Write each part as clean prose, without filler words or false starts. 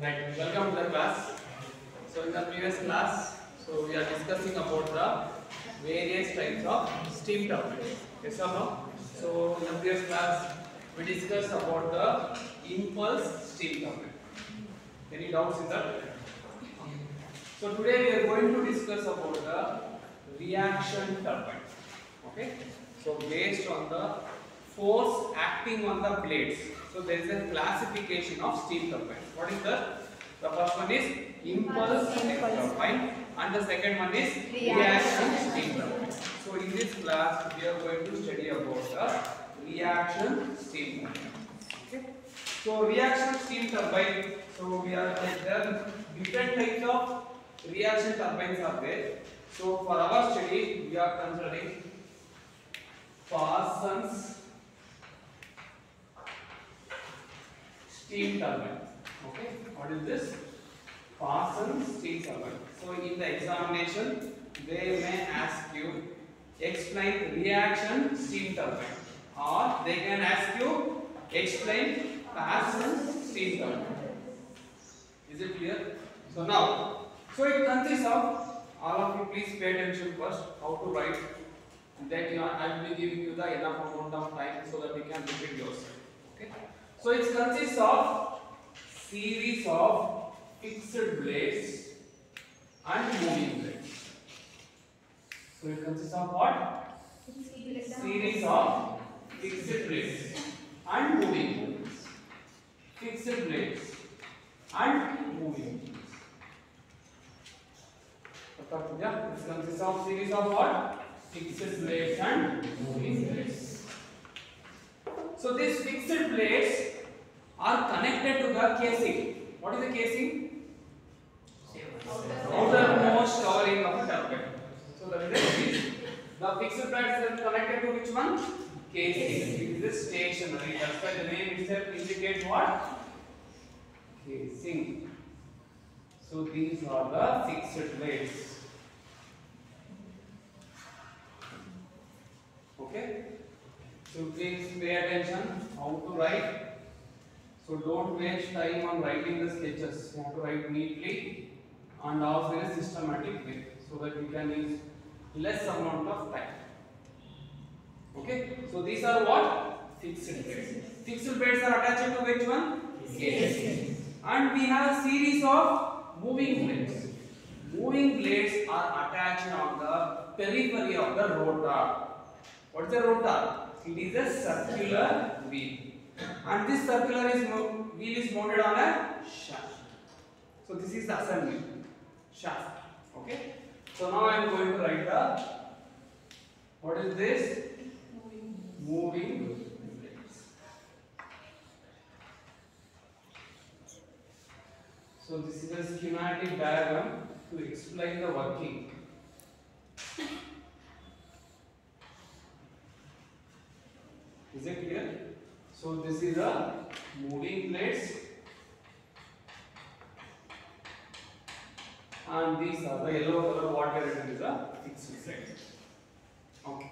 Right, welcome to the class. So in the previous class, so we are discussing about the various types of steam turbines. Yes or no? So in the previous class, we discussed about the impulse steam turbine. Any doubts in that? So today we are going to discuss about the reaction turbine. Okay? So based on the force acting on the blades. So there is a classification of steam turbines. What is that? The first one is impulse steam turbine and the second one is reaction steam turbine. So in this class we are going to study about the reaction steam turbine. Okay? So reaction steam turbine. So we are there are different types of reaction turbines are there. So for our study we are considering Parson's steam turbine. Okay, what is this? Parson's steam turbine. So in the examination, they may ask you explain reaction steam turbine, or they can ask you explain Parson's steam turbine. Is it clear? So now, so it consists of all of you. Please pay attention first. How to write? That I will be giving you the enough amount of time so that you can repeat yourself. Okay. So it consists of series of fixed blades and moving blades. So it consists of what? Series of fixed blades and moving blades. Fixed blades and moving blades. It consists of series of what? Fixed blades and moving blades. So these fixed blades are connected to the casing. What is the casing? Outermost covering of the turbine. So the fixed blades are connected to which one? Casing. It is stationary. That's why the name itself indicates what? Casing. So these are the fixed blades. Okay. So please pay attention how to write. So don't waste time on writing the sketches. You have to write neatly and also in a systematic way so that you can use less amount of time. Okay. So these are what? Fixed blades. Fixed blades are attached to which one? Casing. And we have series of moving blades. Moving blades are attached on the periphery of the rotor. What is the rotor? It is a circular wheel, and this circular wheel is mounted on a shaft. So this is the assembly shaft. Okay. So now I am going to write the what is this? Moving blades. So this is a schematic diagram to explain the working. Is it clear? So this is a moving blades and these are the yellow color water written is a fixed blade. Okay.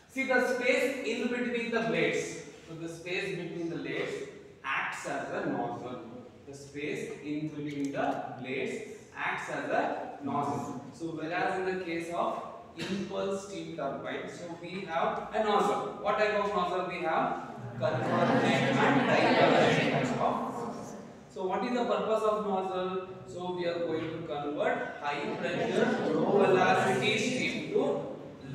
See the space in between the blades. So the space between the blades acts as a nozzle. The space in between the blades acts as a nozzle. So whereas in the case of impulse steam turbine, so we have a nozzle. What type of nozzle we have? Convergent and divergent type of nozzle. So what is the purpose of nozzle? So we are going to convert high pressure, low velocity steam to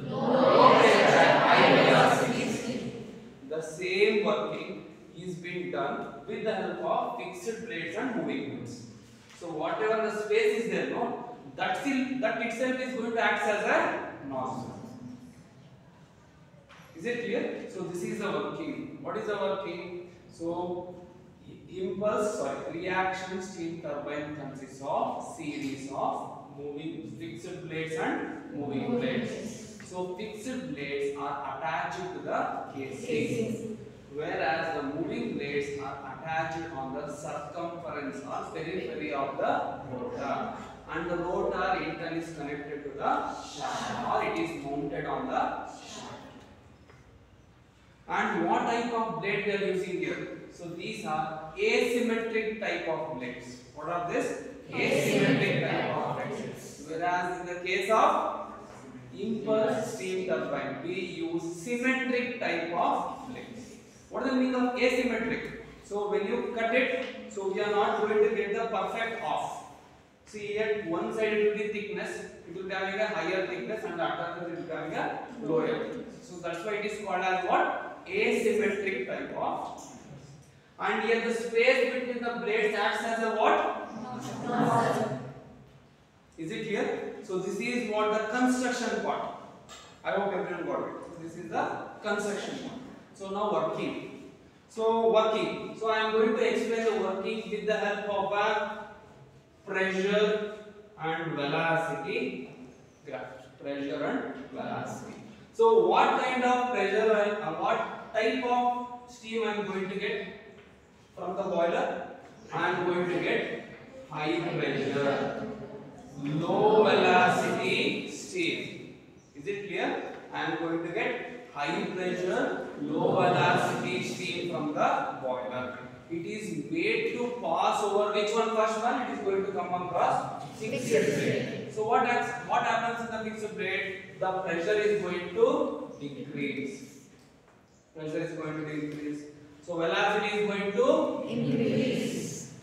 low pressure, high velocity steam. The same working is being done with the help of fixed blades and moving blades. So whatever the space is there, no, that itself is going to act as a nozzle. Is it clear? So this is the working. What is the working? So reaction steam turbine consists of series of moving fixed blades and moving blades. So fixed blades are attached to the casing, whereas the moving blades are attached on the circumference or periphery of the rotor. And the rotor in turn is connected to the shaft, or it is mounted on the shaft. And what type of blade we are using here? So these are asymmetric type of blades. What are this? Asymmetric type of blades. Whereas in the case of impulse steam turbine, we use symmetric type of blades. What is the meaning of asymmetric? So when you cut it, so we are not going to get the perfect off. See here, one side it will be thickness, it will be having a higher thickness, and the other side it will be having a lower. So that's why it is called as what? Asymmetric type of. And here the space between the blades acts as a what? Is it clear? So this is what the construction part. I hope everyone got it. So this is the construction part. So now working. So I am going to explain the working with the help of a pressure and velocity graph. Pressure and velocity. So what kind of pressure and what type of steam I am going to get from the boiler? I am going to get high pressure, low velocity steam. Is it clear? I am going to get high pressure, low velocity steam from the boiler. It is made to pass over which one first one? It is going to come across fixed blade. So what happens in the fixed blade? The pressure is going to decrease. Pressure is going to decrease. So velocity is going to increase.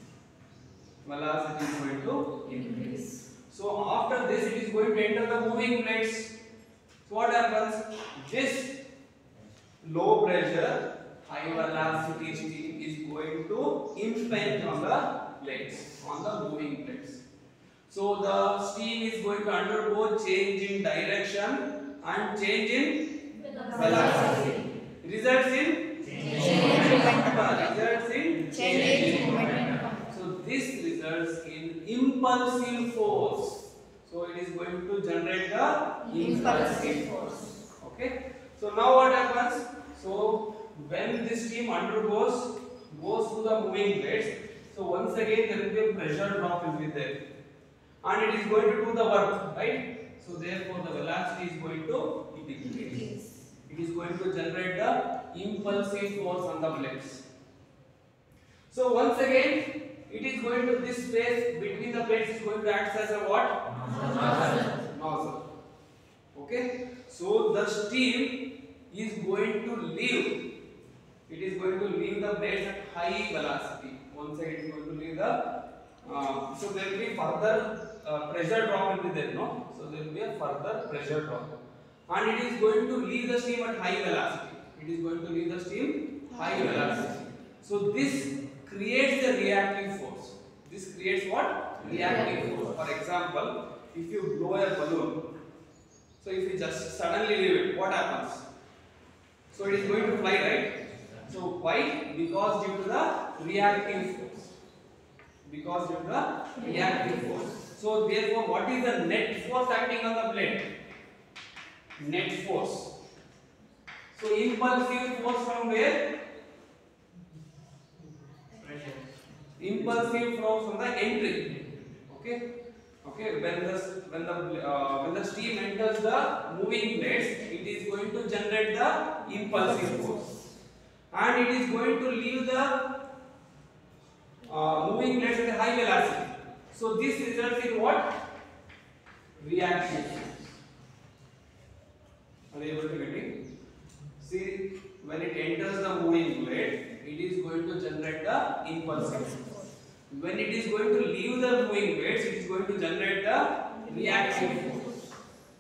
Velocity is going to increase. So after this, it is going to enter the moving blades. So what happens? This low pressure, high velocity steam is going to impinge on the blades, on the moving blades. So the steam is going to undergo change in direction and change in velocity. Results in change in momentum. So this results in impulsive force. So it is going to generate the impulsive force. Okay. So now what happens? So when this steam goes through the moving blades, so once again there will be a pressure drop will be there, and it is going to do the work, right? So therefore the velocity is going to decrease. It is going to generate the impulsive force on the blades. So once again it is going to, this space between the blades is going to act as a what? Nozzle. Okay. So the steam is going to leave. It is going to leave the blades at high velocity. One side it is going to leave the. So there will be further pressure drop will be there, no? So there will be a further pressure drop, and it is going to leave the steam at high velocity. It is going to leave the steam high velocity. So this creates the reactive force. This creates what? Reactive force. For example, if you blow a balloon, so if you just suddenly leave it, what happens? So it is going to fly, right? So why? Because due to the reactive force. Because due to the reactive force. So therefore, what is the net force acting on the blade? Net force. So impulsive force from where? Impulsive force from the entry. Okay. Okay. When the steam enters the moving blades, it is going to generate the impulsive force, and it is going to leave the moving blades at a high velocity. So this results in what? Reactive force. Are you able to get it? See, when it enters the moving blade, it is going to generate the impulsive force. When it is going to leave the moving blades, it is going to generate the reactive force.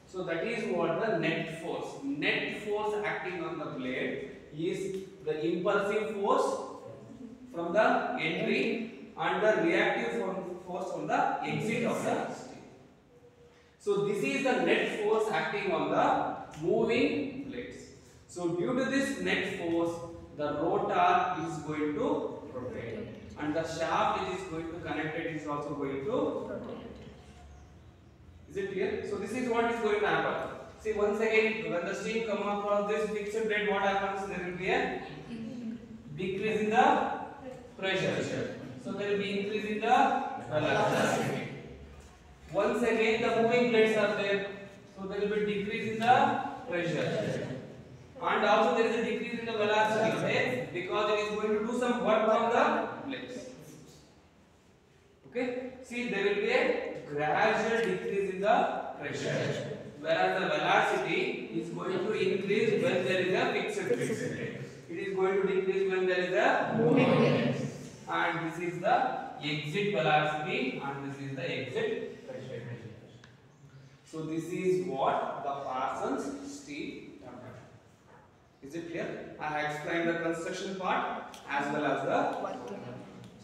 So that is what the net force. Net force acting on the blade is the impulsive force from the entry and the reactive force from the exit of the steam. So this is the net force acting on the moving blades. So due to this net force, the rotor is going to rotate, and the shaft which is going to connect it is also going to rotate. Is it clear? So this is what is going to happen. See, once again, when the steam comes across this fixed blade, what happens? There will be a decrease in the pressure. So there will be increase in the velocity. Once again, the moving blades are there, so there will be decrease in the pressure. And also there is a decrease in the velocity, okay? Because it is going to do some work on the blades. Okay? See, there will be a gradual decrease in the pressure, whereas the velocity is going to increase when there is a fixed blade. It is going to decrease when there is a moving blade. And this is the exit velocity and this is the exit pressure. So this is what the Parson's steam turbine. Is it clear? I have explained the construction part as well as the working.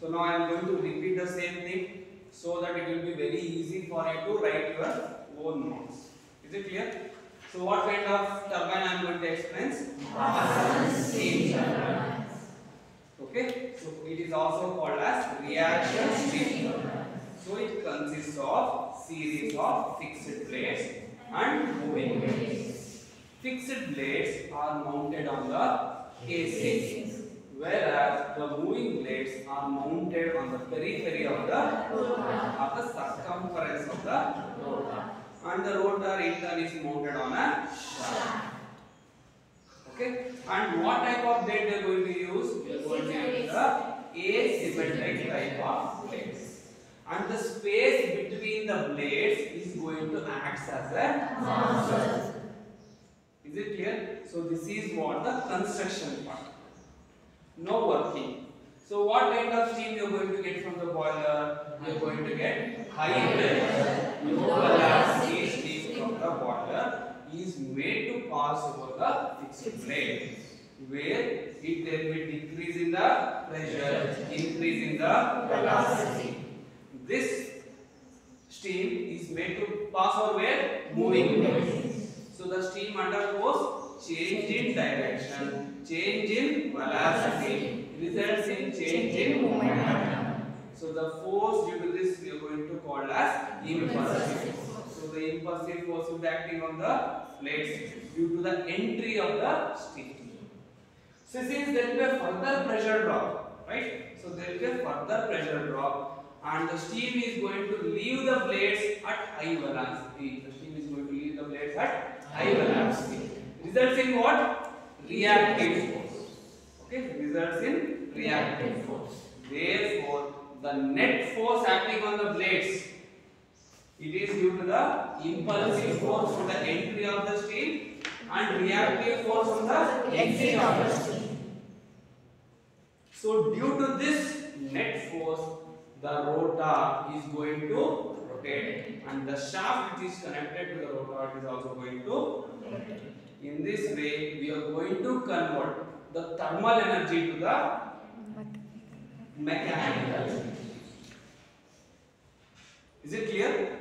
So now I am going to repeat the same thing so that it will be very easy for you to write your own notes. Is it clear? So what kind of turbine I am going to explain? Parson's steam turbine. Okay, so it is also called as reaction steam turbine. So it consists of series of fixed blades and moving blades. Fixed blades are mounted on the casing, whereas the moving blades are mounted on the periphery of the circumference of the rotor, and the rotor in turn is mounted on a shaft. Okay, and what type of blade we are going to use? We are going to use the asymmetric type of blades, and the space between the blades is going to act as a nozzle. Is it clear? So this is what the construction part. No working. So what kind of steam you are going to get from the boiler? You are going to get high pressure, low velocity steam from the boiler is made to pass over the fixed blade, where it then will decrease in the pressure, increase in the velocity. This steam is made to pass over where? Moving blades. So the steam undergoes change in direction, change in velocity, results in change in momentum. So the force due to this we are going to call as impulsive force. So the impulsive force will be acting on the blades due to the entry of the steam. So since there will be a further pressure drop, right? So there will be a further pressure drop, and the steam is going to leave the blades at high velocity. The steam is going to leave the blades at high velocity. Results in what? Reactive force. Okay, results in reactive force. Therefore, the net force acting on the blades, it is due to the impulsive force from the entry of the steam and reactive force from the exit of the steam. So due to this net force, the rotor is going to rotate, and the shaft which is connected to the rotor is also going to rotate. In this way, we are going to convert the thermal energy to the mechanical energy. Is it clear?